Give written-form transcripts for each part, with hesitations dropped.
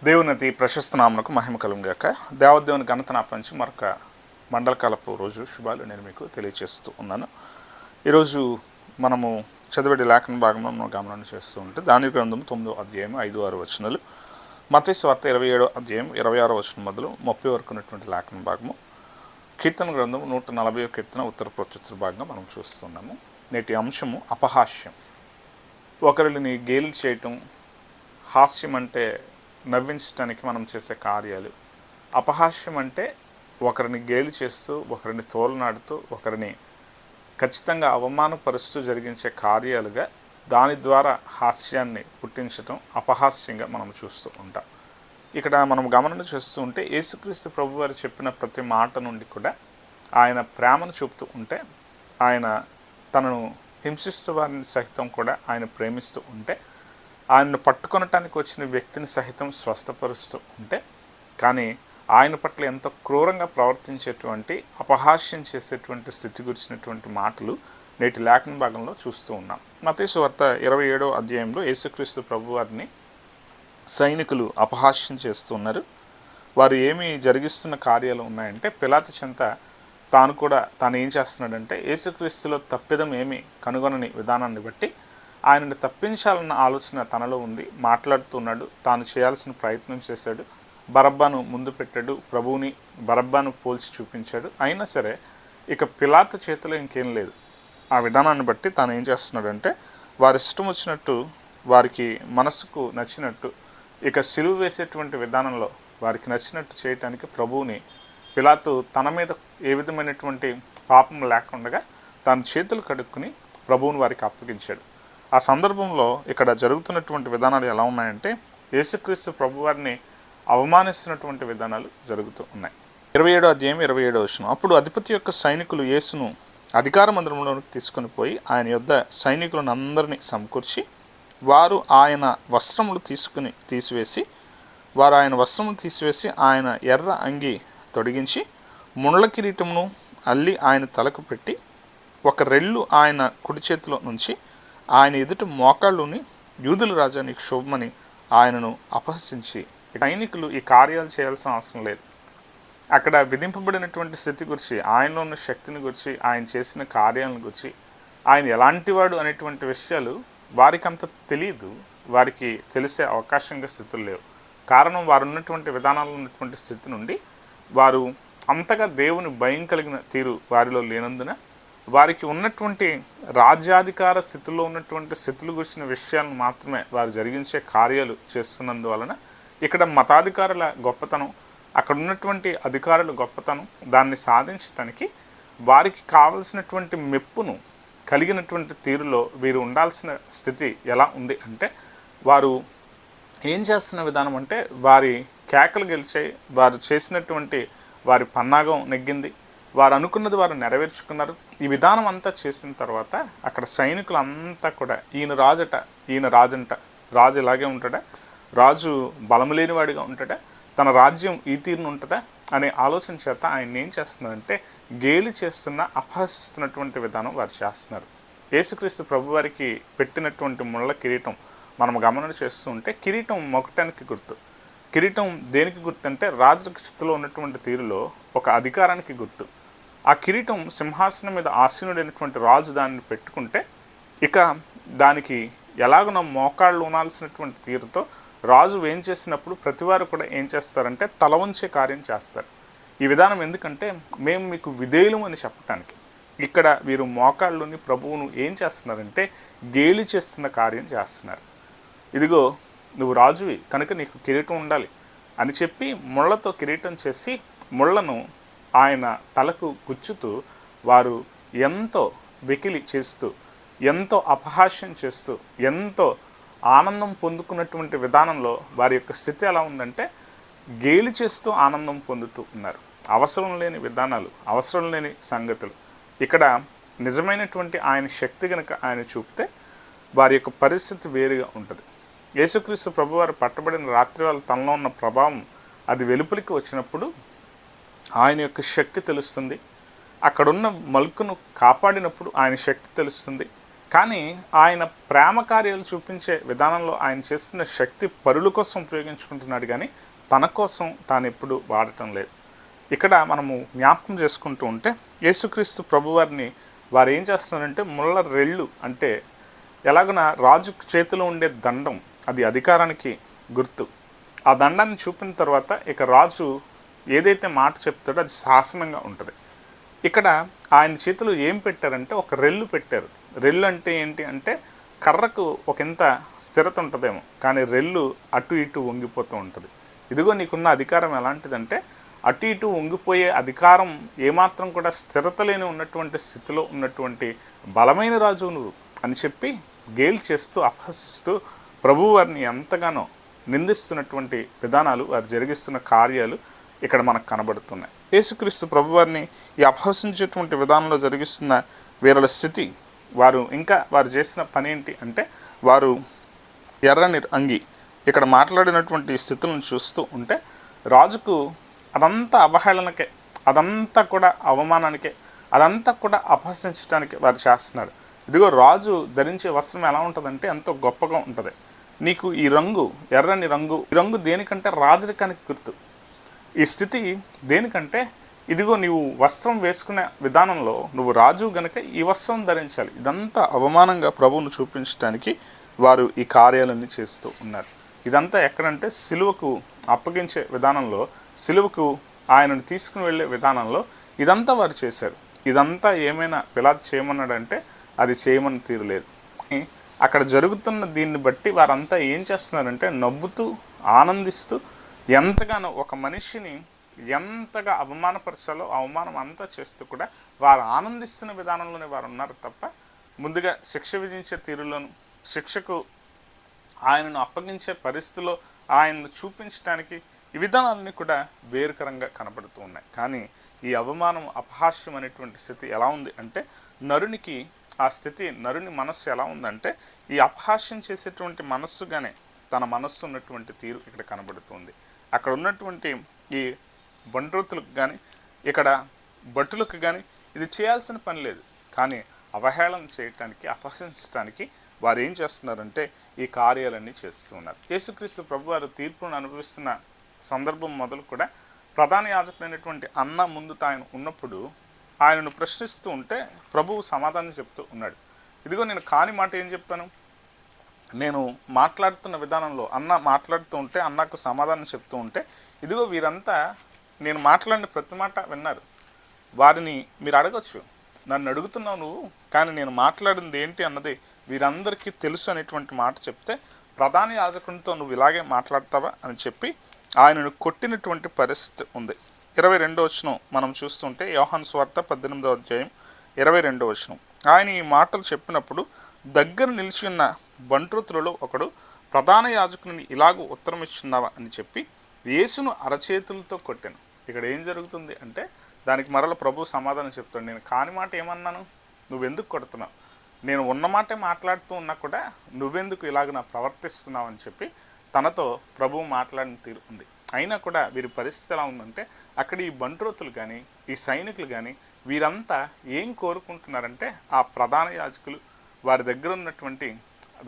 దేవుని అతి ప్రశస్త నామమునకు మహిమ కలుగుగాక. దేవదేవుని ఘనత నాపంచి మరొక మండలకాలపు రోజు శుభాలు నేను మీకు తెలియజేస్తూ ఉన్నాను. ఈరోజు మనము చదివేటి లేఖన భాగంలో మనం గమనం చేస్తూ ఉంటే దాని గ్రంథం 9వ అధ్యాయం 5-6 వచనాలు, మత్తయి సువార్త 27వ అధ్యాయం 26వ వచనం మొదలు 30 వరకు ఉన్నటువంటి లేఖన భాగము, కీర్తన గ్రంథం 140వ కీర్తన ఉత్తర ప్రత్యుత్తర భాగంగా మనం చూస్తున్నాము. నేటి అంశము అపహాస్యం. ఒకరిని గేలి చేయటం, హాస్యం అంటే నవ్వించడానికి మనం చేసే కార్యాలు. అపహాస్యం అంటే ఒకరిని గేలి చేస్తూ, ఒకరిని తోలనాడుతూ, ఒకరిని ఖచ్చితంగా అవమానపరుస్తూ జరిగించే కార్యాలుగా దాని ద్వారా హాస్యాన్ని పుట్టించడం అపహాస్యంగా మనం చూస్తూ ఉంటాం. ఇక్కడ మనం గమనం చేస్తూ ఉంటే యేసుక్రీస్తు ప్రభువారు చెప్పిన ప్రతి మాట నుండి కూడా ఆయన ప్రేమను చూపుతూ ఉంటే, ఆయన తనను హింసిస్తూ వారిని సహితం కూడా ఆయన ప్రేమిస్తూ ఉంటే, ఆయన్ను పట్టుకొనటానికి వచ్చిన వ్యక్తిని సహితం స్వస్థపరుస్తూ ఉంటే, కానీ ఆయన పట్ల ఎంతో క్రూరంగా ప్రవర్తించేటువంటి, అపహాస్యం చేసేటువంటి స్థితి గురించినటువంటి మాటలు నేటి లేఖన భాగంలో చూస్తూ ఉన్నాం. మత్తయి సువార్త 27వ అధ్యాయంలో యేసుక్రీస్తు ప్రభువారిని సైనికులు అపహాస్యం చేస్తూ ఉన్నారు. వారు ఏమి జరిగిస్తున్న కార్యాలు ఉన్నాయంటే, పిలాతు చెంత తాను ఏం చేస్తున్నాడంటే, యేసుక్రీస్తులో తప్పిదం ఏమి కనుగొనని విధానాన్ని బట్టి ఆయనను తప్పించాలన్న ఆలోచన తనలో ఉంది. మాట్లాడుతున్నాడు, తాను చేయాల్సిన ప్రయత్నం చేశాడు, బరబ్బాను ముందు పెట్టాడు, ప్రభువుని బరబ్బాను పోల్చి చూపించాడు. అయినా సరే ఇక పిలాతు చేతిలో ఇంకేం లేదు. ఆ విధానాన్ని బట్టి తాను ఏం చేస్తున్నాడంటే, వారి ఇష్టం వచ్చినట్టు, వారికి మనసుకు నచ్చినట్టు, ఇక సిలువ వేసేటువంటి విధానంలో వారికి నచ్చినట్టు చేయటానికి ప్రభువుని పిలాతు తన మీద ఏ విధమైనటువంటి పాపం లేకుండా తాను చేతులు కడుక్కుని ప్రభువుని వారికి అప్పగించాడు. ఆ సందర్భంలో ఇక్కడ జరుగుతున్నటువంటి విధానాలు ఎలా ఉన్నాయంటే, యేసుక్రీస్తు ప్రభువారిని అవమానిస్తున్నటువంటి విధానాలు జరుగుతూ ఉన్నాయి. 27వ అధ్యాయం 27వ వచనం, అప్పుడు అధిపతి యొక్క సైనికులు యేసును అధికార మందిరంలోనికి తీసుకొని పోయి ఆయన యొద్ద సైనికులను అందరినీ సమకూర్చి, వారు ఆయన వస్త్రములు తీసివేసి ఆయన ఎర్ర అంగి తొడిగించి ముళ్ళ కిరీటమును అల్లి ఆయన తలకు పెట్టి, ఒక రెల్లు ఆయన కుడి చేతిలో నుంచి ఆయన ఎదుట మోకాళ్ళుని, యూదుల రాజా నీకు శుభమని ఆయనను అపహసించి, సైనికులు ఈ కార్యాలు చేయాల్సిన అవసరం లేదు. అక్కడ విధింపబడినటువంటి స్థితి గురించి, ఆయనలో ఉన్న శక్తిని గురించి, ఆయన చేసిన కార్యాలను గురించి, ఆయన ఎలాంటివాడు అనేటువంటి విషయాలు వారికి అంత తెలియదు. వారికి తెలిసే అవకాశంగా స్థితులు లేవు. కారణం, వారు ఉన్నటువంటి విధానాలు ఉన్నటువంటి స్థితి నుండి వారు అంతగా దేవుని భయం కలిగిన తీరు వారిలో లేనందున, వారికి ఉన్నటువంటి రాజ్యాధికార స్థితిలో ఉన్నటువంటి స్థితులు గురించిన విషయాలను మాత్రమే వారు జరిగించే కార్యాలు చేస్తున్నందువలన ఇక్కడ మతాధికారుల గొప్పతనం, అక్కడ ఉన్నటువంటి అధికారుల గొప్పతనం, దాన్ని సాధించడానికి వారికి కావలసినటువంటి మెప్పును కలిగినటువంటి తీరులో వీరు ఉండాల్సిన స్థితి ఎలా ఉంది అంటే, వారు ఏం చేస్తున్న విధానం అంటే, వారి కేకలు గెలిచాయి, వారు చేసినటువంటి వారి పన్నాగం నెగ్గింది, వారు అనుకున్నది వారు నెరవేర్చుకున్నారు. ఈ విధానం అంతా చేసిన తర్వాత అక్కడ సైనికులు అంతా కూడా ఈయన రాజంట, రాజు ఇలాగే ఉంటాడా, రాజు బలము లేనివాడిగా ఉంటాడా, తన రాజ్యం ఈ తీరును ఉంటుందా అనే ఆలోచన చేత ఆయన ఏం చేస్తున్నారంటే, గేలి చేస్తున్న, అపహసిస్తున్నటువంటి విధానం వారు చేస్తున్నారు. యేసుక్రీస్తు ప్రభువారికి పెట్టినటువంటి ముళ్ళ కిరీటం మనం గమనం చేస్తూ ఉంటే, కిరీటం మొక్కటానికి గుర్తు. కిరీటం దేనికి గుర్తు అంటే, రాజరిక స్థితిలో ఉన్నటువంటి తీరులో ఒక అధికారానికి గుర్తు. ఆ కిరీటం సింహాసనం మీద ఆసీనుడైనటువంటి రాజు దాన్ని పెట్టుకుంటే, ఇక దానికి ఎలాగున మోకాళ్ళు ఉనాల్సినటువంటి తీరుతో రాజు ఏం చేసినప్పుడు ప్రతివారు కూడా ఏం చేస్తారంటే తల వంచే కార్యం చేస్తారు. ఈ విధానం ఎందుకంటే, మేము మీకు విధేయులం అని చెప్పటానికి. ఇక్కడ వీరు మోకాళ్ళుని ప్రభువును ఏం చేస్తున్నారంటే గేలి చేస్తున్న కార్యం చేస్తున్నారు. ఇదిగో నువ్వు రాజువి కనుక నీకు కిరీటం ఉండాలి అని చెప్పి ముళ్ళతో కిరీటం చేసి, ముళ్ళను ఆయన తలకు గుచ్చుతూ వారు ఎంతో వెకిలి చేస్తూ, ఎంతో అపహాస్యం చేస్తూ, ఎంతో ఆనందం పొందుకున్నటువంటి విధానంలో వారి యొక్క స్థితి ఎలా ఉందంటే, గేలి చేస్తూ ఆనందం పొందుతూ ఉన్నారు. అవసరం లేని విధానాలు, అవసరం లేని సంగతులు. ఇక్కడ నిజమైనటువంటి ఆయన శక్తి కనుక ఆయన చూపితే వారి యొక్క పరిస్థితి వేరుగా ఉంటుంది. యేసుక్రీస్తు ప్రభువారు పట్టబడిన రాత్రి వాళ్ళ తనలో ఉన్న ప్రభావం అది వెలుపలికి వచ్చినప్పుడు ఆయన యొక్క శక్తి తెలుస్తుంది. అక్కడున్న మల్కును కాపాడినప్పుడు ఆయన శక్తి తెలుస్తుంది. కానీ ఆయన ప్రేమ కార్యాలు చూపించే విధానంలో ఆయన చేస్తున్న శక్తి పరుల కోసం ఉపయోగించుకుంటున్నాడు, కానీ తన కోసం తాను ఎప్పుడు వాడటం లేదు. ఇక్కడ మనము జ్ఞాపకం చేసుకుంటూ ఉంటే యేసుక్రీస్తు ప్రభువారిని వారు ఏం చేస్తున్నారంటే ముళ్ళ రెళ్ళు, అంటే ఎలాగున రాజు చేతిలో ఉండే దండం, అది అధికారానికి గుర్తు. ఆ దండాన్ని చూపిన తర్వాత ఇక రాజు ఏదైతే మాట చెప్తాడో అది శాసనంగా ఉంటుంది. ఇక్కడ ఆయన చేతిలో ఏం పెట్టారంటే ఒక రెల్లు పెట్టారు. రెల్లు అంటే ఏంటి అంటే కర్రకు ఒక ఇంత స్థిరత ఉంటుందేమో, కానీ రెల్లు అటు ఇటు వంగిపోతూ ఉంటుంది. ఇదిగో నీకున్న అధికారం ఎలాంటిదంటే అటు ఇటు వంగిపోయే అధికారం, ఏమాత్రం కూడా స్థిరత లేని ఉన్నటువంటి స్థితిలో ఉన్నటువంటి బలమైన రాజు నువ్వు అని చెప్పి గేలి చేస్తూ అపహసిస్తూ ప్రభువు వారిని ఎంతగానో నిందిస్తున్నటువంటి విధానాలు, వారు జరిగిస్తున్న కార్యాలు ఇక్కడ మనకు కనబడుతున్నాయి. యేసుక్రీస్తు ప్రభువారిని ఈ అపహసించేటువంటి విధానంలో జరిగిస్తున్న వీరుల స్థితి, వారు చేసిన పని ఏంటి అంటే వారు ఎర్రని అంగి, ఇక్కడ మాట్లాడినటువంటి స్థితులను చూస్తూ ఉంటే రాజుకు అదంతా అవహేళనకే, అదంతా కూడా అవమానానికే, అదంతా కూడా అపహసించడానికే వారు చేస్తున్నారు. ఇదిగో రాజు ధరించే వస్త్రం ఎలా ఉంటుందంటే ఎంతో గొప్పగా ఉంటుంది. నీకు ఈ రంగు, ఎర్రని రంగు, ఈ రంగు దేనికంటే రాజరికానికి గుర్తు. ఈ స్థితి దేనికంటే ఇదిగో నీవు వస్త్రం వేసుకునే విధానంలో నువ్వు రాజు గనుక ఈ వస్త్రం ధరించాలి. ఇదంతా అవమానంగా ప్రభువును చూపించడానికి వారు ఈ కార్యాలన్నీ చేస్తూ ఉన్నారు. ఇదంతా ఎక్కడంటే సిలువకు అప్పగించే విధానంలో, సిలువకు ఆయనను తీసుకుని వెళ్ళే విధానంలో ఇదంతా వారు చేశారు. ఇదంతా ఏమైనా పిలాతు చేయమన్నాడంటే అది చేయమని తీరులేదు. అక్కడ జరుగుతున్న దీన్ని బట్టి వారంతా ఏం చేస్తున్నారంటే నవ్వుతూ ఆనందిస్తూ ఎంతగానో ఒక మనిషిని ఎంతగా అవమానపరచాలో అవమానం అంతా చేస్తూ కూడా వారు ఆనందిస్తున్న విధానంలోనే వారు ఉన్నారు తప్ప ముందుగా శిక్ష విధించే తీరులోను, శిక్షకు ఆయనను అప్పగించే పరిస్థితిలో ఆయనను చూపించడానికి ఈ విధానాలన్నీ కూడా వేరుకరంగా కనబడుతూ ఉన్నాయి. కానీ ఈ అవమానం, అపహాస్యం అనేటువంటి స్థితి ఎలా ఉంది అంటే నరునికి ఆ స్థితి, నరుని మనస్సు ఎలా ఉందంటే ఈ అపహాస్యం చేసేటువంటి మనస్సుగానే తన మనస్సు ఉన్నటువంటి తీరు ఇక్కడ కనబడుతుంది. అక్కడ ఉన్నటువంటి ఈ బండ్రోతులకు కానీ ఇక్కడ భటులకు కానీ ఇది చేయాల్సిన పని లేదు, కానీ అవహేళన చేయటానికి, అపహసించడానికి వారు ఏం చేస్తున్నారంటే ఈ కార్యాలన్నీ చేస్తూ ఉన్నారు. యేసుక్రీస్తు ప్రభువారు తీర్పును అనుభవిస్తున్న సందర్భం మొదలు కూడా ప్రధాన యాజకుడైనటువంటి అన్న ముందు ఆయన ఉన్నప్పుడు ఆయనను ప్రశ్నిస్తూ ఉంటే ప్రభువు సమాధానం చెప్తూ ఉన్నాడు. ఇదిగో నేను కాని మాట ఏం చెప్పాను, నేను మాట్లాడుతున్న విధానంలో అన్న మాట్లాడుతూ ఉంటే అన్నకు సమాధానం చెప్తూ ఉంటే ఇదిగో వీరంతా నేను మాట్లాడిన ప్రతి మాట విన్నారు. వారిని మీరు అడగచ్చు, నన్ను అడుగుతున్నావు నువ్వు, కానీ నేను మాట్లాడింది ఏంటి అన్నది వీరందరికీ తెలుసు అనేటువంటి మాట చెప్తే ప్రధాన యాజకునితో నువ్వు ఇలాగే మాట్లాడతావా అని చెప్పి ఆయనను కొట్టినటువంటి పరిస్థితి ఉంది. 22వ వచనం మనం చూస్తుంటే యోహాను సువార్త 18వ అధ్యాయం 22వ వచనం. ఆయన ఈ మాటలు చెప్పినప్పుడు దగ్గర నిలిచి ఉన్న బంట్రోతులలో ఒకడు ప్రధాన యాజకుని ఇలాగ ఉత్తరం ఇచ్చున్నావా అని చెప్పి యేసును అరచేతులతో కొట్టాను. ఇక్కడ ఏం జరుగుతుంది అంటే దానికి మరల ప్రభు సమాధానం చెప్తాడు, నేను కాని మాట ఏమన్నాను, నువ్వెందుకు కొడుతున్నావు, నేను ఉన్న మాటే మాట్లాడుతూ ఉన్నా కూడా నువ్వెందుకు ఇలాగ నా ప్రవర్తిస్తున్నావు అని చెప్పి తనతో ప్రభువు మాట్లాడిన తీరు ఉంది. అయినా కూడా వీరి పరిస్థితి ఎలా ఉందంటే అక్కడ ఈ బంట్రోతులు కానీ ఈ సైనికులు కానీ వీరంతా ఏం కోరుకుంటున్నారంటే ఆ ప్రధాన యాజకులు వారి దగ్గర ఉన్నటువంటి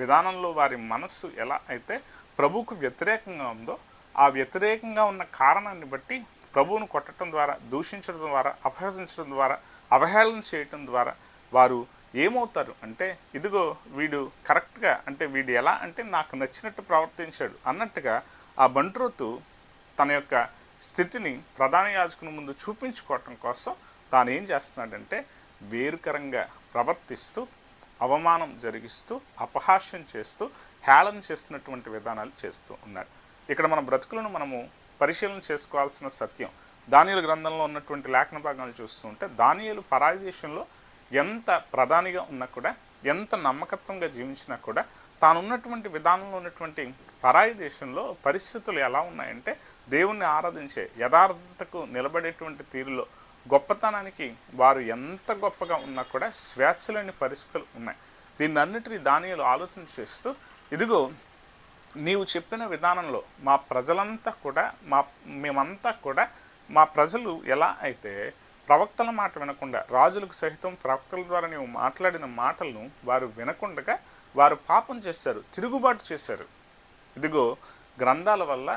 విధానంలో వారి మనస్సు ఎలా అయితే ప్రభువుకు వ్యతిరేకంగా ఉందో ఆ వ్యతిరేకంగా ఉన్న కారణాన్ని బట్టి ప్రభువును కొట్టడం ద్వారా, దూషించడం ద్వారా, అపహసించడం ద్వారా, అవహేళన చేయటం ద్వారా వారు ఏమవుతారు అంటే ఇదిగో వీడు కరెక్ట్గా, అంటే వీడు ఎలా అంటే నాకు నచ్చినట్టు ప్రవర్తించాడు అన్నట్టుగా ఆ బంట్రోతు తన యొక్క స్థితిని ప్రధాన యాజకుని ముందు చూపించుకోవటం కోసం తాను ఏం చేస్తున్నాడంటే వేరుకరంగా ప్రవర్తిస్తూ, అవమానం జరిగిస్తూ, అపహాస్యం చేస్తూ, హేళన చేస్తున్నటువంటి విధానాలు చేస్తూ ఉన్నాడు. ఇక్కడ మన బ్రతుకులను మనము పరిశీలన చేసుకోవాల్సిన సత్యం. దానియేలు గ్రంథంలో ఉన్నటువంటి లేఖన భాగాలు చూస్తూ ఉంటే దానియేలు పరాయి దేశంలో ఎంత ప్రధానిగా ఉన్నా కూడా, ఎంత నమ్మకత్వంగా జీవించినా కూడా తాను ఉన్నటువంటి విధానంలో ఉన్నటువంటి పరాయి దేశంలో పరిస్థితులు ఎలా ఉన్నాయంటే దేవుణ్ణి ఆరాధించే యథార్థతకు నిలబడేటువంటి తీరులో గొప్పతనానికి వారు ఎంత గొప్పగా ఉన్నా కూడా స్వేచ్ఛ లేని పరిస్థితులు ఉన్నాయి. దీన్ని అన్నిటినీ దానియేలు ఆలోచన చేస్తూ ఇదిగో నీవు చెప్పిన విధానంలో మా ప్రజలంతా కూడా మేమంతా కూడా మా ప్రజలు ఎలా అయితే ప్రవక్తల మాట వినకుండా, రాజులకు సహితం ప్రవక్తల ద్వారా నీవు మాట్లాడిన మాటలను వారు వినకుండా వారు పాపం చేశారు, తిరుగుబాటు చేశారు. ఇదిగో గ్రంథాల వల్ల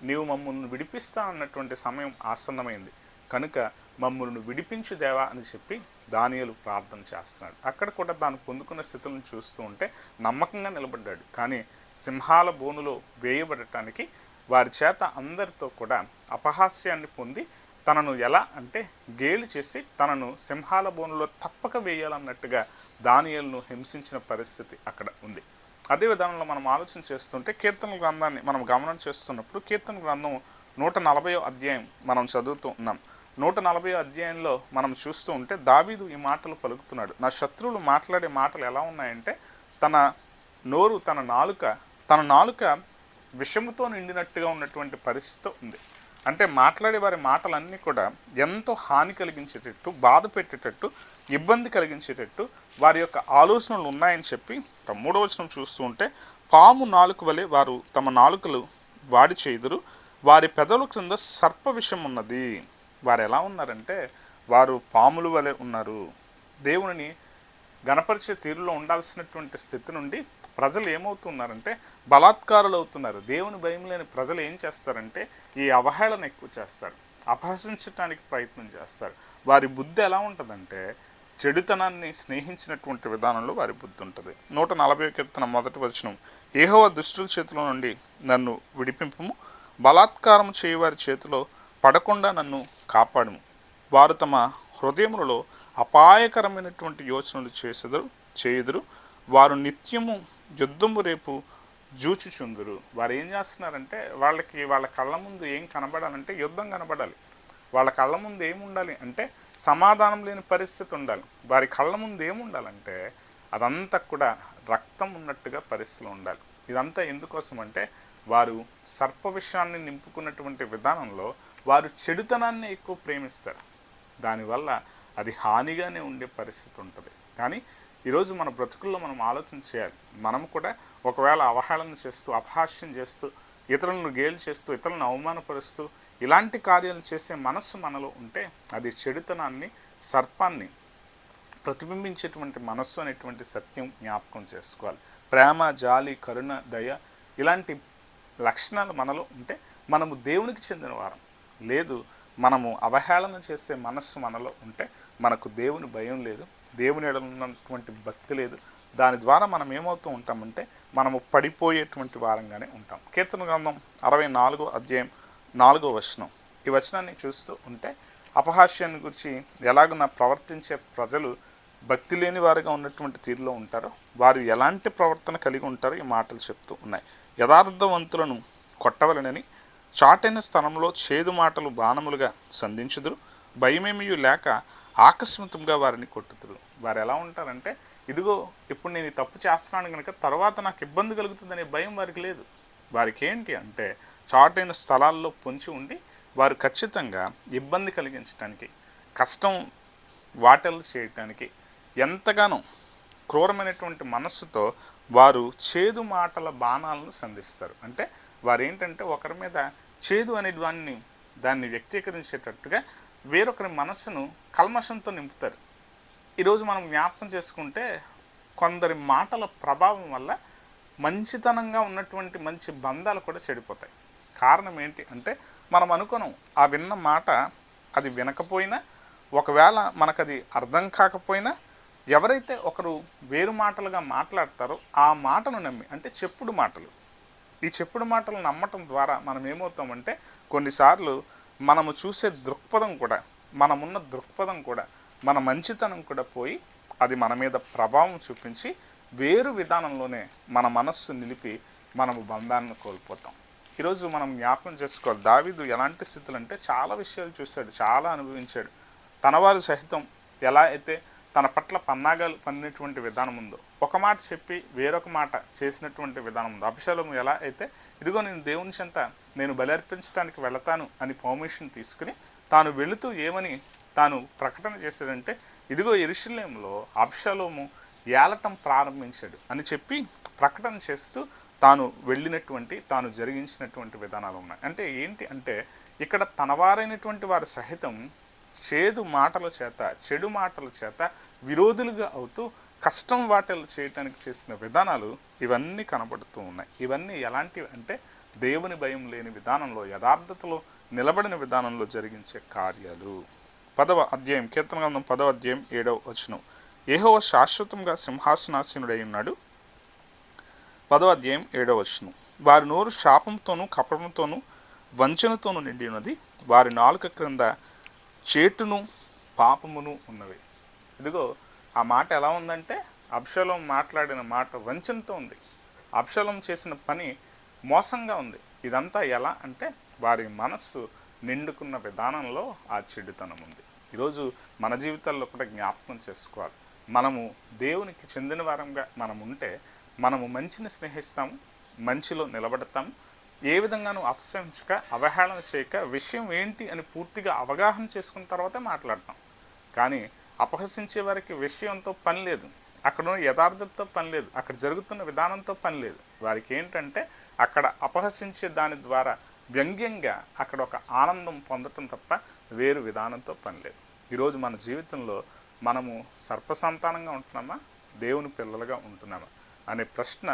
నీవు మమ్మల్ని విడిపిస్తా అన్నటువంటి సమయం ఆసన్నమైంది కనుక మమ్మల్ని విడిపించు దేవా అని చెప్పి దానియేలు ప్రార్థన చేస్తున్నాడు. అక్కడ కూడా తాను పొందుకున్న స్థితులను చూస్తూ ఉంటే నమ్మకంగా నిలబడ్డాడు. కానీ సింహాల బోనులో వేయబడటానికి వారి చేత అందరితో కూడా అపహాస్యాన్ని పొంది తనను ఎలా అంటే గేలి చేసి తనను సింహాల బోనులో తప్పక వేయాలన్నట్టుగా దానియేలును హింసించిన పరిస్థితి అక్కడ ఉంది. అదే విధానంలో మనం ఆలోచన చేస్తుంటే కీర్తనల గ్రంథాన్ని మనం గమనం చేస్తున్నప్పుడు కీర్తన గ్రంథం 140వ అధ్యాయం మనం చదువుతూ ఉన్నాం. 140వ అధ్యాయంలో మనం చూస్తూ ఉంటే దావీదు ఈ మాటలు పలుకుతున్నాడు. నా శత్రువులు మాట్లాడే మాటలు ఎలా ఉన్నాయంటే తన నోరు తన నాలుక విషముతో నిండినట్టుగా ఉన్నటువంటి పరిస్థితి ఉంది. అంటే మాట్లాడే వారి మాటలన్నీ కూడా ఎంతో హాని కలిగించేటట్టు, బాధ పెట్టేటట్టు, ఇబ్బంది కలిగించేటట్టు వారి యొక్క ఆలోచనలు ఉన్నాయని చెప్పి 3వ వచనం చూస్తూ ఉంటే పాము నాలుక వలె వారు తమ నాలుకలు వాడి చేయుదురు, వారి పెదవుల క్రింద సర్ప విషం ఉన్నది. వారు ఎలా ఉన్నారంటే వారు పాముల వలె ఉన్నారు. దేవుని గణపరిచే తీరులో ఉండాల్సినటువంటి స్థితి నుండి ప్రజలు ఏమవుతున్నారంటే బలాత్కారులు అవుతున్నారు. దేవుని భయం లేని ప్రజలు ఏం చేస్తారంటే ఈ అవహేళన ఎక్కువ చేస్తారు, అపహసించడానికి ప్రయత్నం చేస్తారు. వారి బుద్ధి ఎలా ఉంటుందంటే చెడుతనాన్ని స్నేహించినటువంటి విధానంలో వారి బుద్ధి ఉంటుంది. 140వ కీర్తన 1వ వచనం, యెహోవా దుష్టుల చేతిలో నుండి నన్ను విడిపింపుము, బలాత్కారం చేయవారి చేతిలో పడకుండా నన్ను కాపాడుము. వారు తమ హృదయములలో అపాయకరమైనటువంటి యోచనలు చేయుదురు, వారు నిత్యము యుద్ధము రేపు జూచుచుందురు. వారు ఏం చేస్తున్నారంటే వాళ్ళ కళ్ళ ముందు ఏం కనబడాలంటే యుద్ధం కనబడాలి. వాళ్ళ కళ్ళ ముందు ఏముండాలి అంటే సమాధానం లేని పరిస్థితి ఉండాలి. వారి కళ్ళ ముందు ఏముండాలంటే అదంతా కూడా రక్తం ఉన్నట్టుగా పరిస్థితులు ఉండాలి. ఇదంతా ఎందుకోసం అంటే వారు సర్ప విషయాన్ని నింపుకున్నటువంటి విధానంలో వారు చెడుతనాన్ని ఎక్కువ ప్రేమిస్తారు. దానివల్ల అది హానిగానే ఉండే పరిస్థితి ఉంటుంది. కానీ ఈరోజు మన బ్రతుకుల్లో మనం ఆలోచన చేయాలి. మనం కూడా ఒకవేళ అవహేళన చేస్తూ, అపహాస్యం చేస్తూ, ఇతరులను గేలి చేస్తూ, ఇతరులను అవమానపరుస్తూ ఇలాంటి కార్యాలు చేసే మనస్సు మనలో ఉంటే అది చెడుతనాన్ని, సర్పాన్ని ప్రతిబింబించేటువంటి మనస్సు అనేటువంటి సత్యం జ్ఞాపకం చేసుకోవాలి. ప్రేమ, జాలి, కరుణ, దయ ఇలాంటి లక్షణాలు మనలో ఉంటే మనము దేవునికి చెందిన వారం. లేదు మనము అవహేళన చేసే మనస్సు మనలో ఉంటే మనకు దేవుని భయం లేదు, దేవుని ఎడల ఉన్నటువంటి భక్తి లేదు. దాని ద్వారా మనం ఏమవుతూ ఉంటామంటే మనము పడిపోయేటువంటి వారంగానే ఉంటాం. కీర్తన గ్రంథం 64వ అధ్యాయం 4వ వచనం, ఈ వచనాన్ని చూస్తూ ఉంటే అపహాస్యాన్ని గురించి ఎలాగున ప్రవర్తించే ప్రజలు భక్తి లేని వారుగా ఉన్నటువంటి తీరులో ఉంటారో వారు ఎలాంటి ప్రవర్తన కలిగి ఉంటారో ఈ మాటలు చెప్తూ ఉన్నాయి. యథార్థవంతులను కొట్టవలనని చాటైన స్థలంలో చేదు మాటలు బాణములుగా సంధించుదురు, భయమేమియు లేక ఆకస్మికంగా వారిని కొట్టుదురు. వారు ఎలా ఉంటారంటే ఇదిగో ఇప్పుడు నేను ఈ తప్పు చేస్తున్నాను కనుక తర్వాత నాకు ఇబ్బంది కలుగుతుందనే భయం వారికి లేదు. వారికి ఏంటి అంటే చాటైన స్థలాల్లో పొంచి ఉండి వారు ఖచ్చితంగా ఇబ్బంది కలిగించడానికి, కష్టం వాటలు చేయటానికి ఎంతగానో క్రూరమైనటువంటి మనస్సుతో వారు చేదు మాటల బాణాలను సంధిస్తారు. అంటే వారు ఏంటంటే ఒకరి మీద చేదు అనే దాన్ని వ్యక్తీకరించేటట్టుగా వేరొకరి మనస్సును కల్మషంతో నింపుతారు. ఈరోజు మనం జ్ఞాపకం చేసుకుంటే కొందరి మాటల ప్రభావం వల్ల మంచితనంగా ఉన్నటువంటి మంచి బంధాలు కూడా చెడిపోతాయి. కారణం ఏంటి అంటే మనం అనుకోను ఆ విన్న మాట అది వినకపోయినా, ఒకవేళ మనకది అర్థం కాకపోయినా ఎవరైతే ఒకరు వేరు మాటలుగా మాట్లాడతారో ఆ మాటను నమ్మి, అంటే చెప్పుడు మాటలు, ఈ చెప్పుడు మాటలు నమ్మటం ద్వారా మనం ఏమవుతామంటే కొన్నిసార్లు మనము చూసే దృక్పథం కూడా, మనమున్న దృక్పథం కూడా, మన మంచితనం కూడా పోయి అది మన మీద ప్రభావం చూపించి వేరు విధానంలోనే మన మనస్సు నిలిపి మనము బంధాన్ని కోల్పోతాం. ఈరోజు మనం జ్ఞాపకం చేసుకోవాలి, దావీదు ఎలాంటి స్థితులు అంటే చాలా విషయాలు చూశాడు, చాలా అనుభవించాడు. తనవారు సహితం ఎలా అయితే తన పట్ల పన్నాగాలు పన్నినటువంటి విధానం ఉందో, ఒక మాట చెప్పి వేరొక మాట చేసినటువంటి విధానం ఉందో, అబ్షాలోము ఎలా అయితే ఇదిగో నేను దేవుని చెంత నేను బలి అర్పించడానికి వెళతాను అని పర్మిషన్ తీసుకుని తాను వెళుతూ ఏమని తాను ప్రకటన చేశాడంటే ఇదిగో యెరూషలేములో అబ్షాలోము ఏలటం ప్రారంభించాడు అని చెప్పి ప్రకటన చేస్తూ తాను వెళ్ళినటువంటి, తాను జరిగించినటువంటి విధానాలు ఉన్నాయి. అంటే ఏంటి అంటే ఇక్కడ తనవారైనటువంటి వారు సహితం చేదు మాటల చేత, చెడు మాటల చేత విరోధులుగా అవుతూ కష్టం వాటిలు చేయటానికి చేసిన విధానాలు ఇవన్నీ కనబడుతూ ఉన్నాయి. ఇవన్నీ ఎలాంటివి అంటే దేవుని భయం లేని విధానంలో, యథార్థతలో నిలబడిన విధానంలో జరిగించే కార్యాలు. 10వ అధ్యాయం, కీర్తన గ్రంథం 10వ అధ్యాయం 7వ వచనం. యెహోవా శాశ్వతంగా సింహాసనాసీనుడై ఉన్నాడు. 10వ అధ్యాయం 7వ వచనం. వారి నోరు శాపంతోనూ కపటంతోనూ వంచనతోనూ నిండి ఉన్నది, వారి నాలుక క్రింద చేటును పాపమును ఉన్నవి. ఇదిగో ఆ మాట ఎలా ఉందంటే అబ్షాలోం మాట్లాడిన మాట వంచనతో ఉంది. అబ్షాలోం చేసిన పని మోసంగా ఉంది. ఇదంతా ఎలా అంటే వారి మనస్సు నిండుకున్న విధానంలో ఆ చెడుతనం ఉంది. ఈరోజు మన జీవితాల్లో కూడా జ్ఞాపకం చేసుకోవాలి. మనము దేవునికి చెందిన వారంగా మనం ఉంటే మనము మంచిని స్నేహిస్తాము, మంచిలో నిలబడతాము. ఏ విధంగానూ అపశంసక, అవహేళన చేయక, విషయం ఏంటి అని పూర్తిగా అవగాహన చేసుకున్న తర్వాతే మాట్లాడతాం. కానీ అపహసించే వారికి విషయంతో పని లేదు, అక్కడ ఉన్న యథార్థతతో పని లేదు, అక్కడ జరుగుతున్న విధానంతో పని లేదు. వారికి ఏంటంటే అక్కడ అపహసించే దాని ద్వారా వ్యంగ్యంగా అక్కడ ఒక ఆనందం పొందటం తప్ప వేరు విధానంతో పని లేదు. ఈరోజు మన జీవితంలో మనము సర్పసంతానంగా ఉంటున్నామా, దేవుని పిల్లలుగా ఉంటున్నామా అనే ప్రశ్న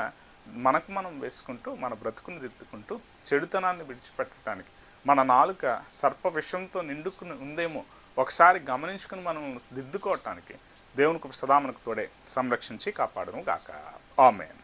మనకు మనం వేసుకుంటూ మన బ్రతుకుని దిద్దుకుంటూ చెడుతనాన్ని విడిచిపెట్టడానికి మన నాలుక సర్ప విషంతో నిండుకుని ఉందేమో ఒకసారి గమనించుకుని మనం దిద్దుకోవటానికి దేవునికి సదా మనకు తోడే సంరక్షించి కాపాడును గాక. ఆమేన్.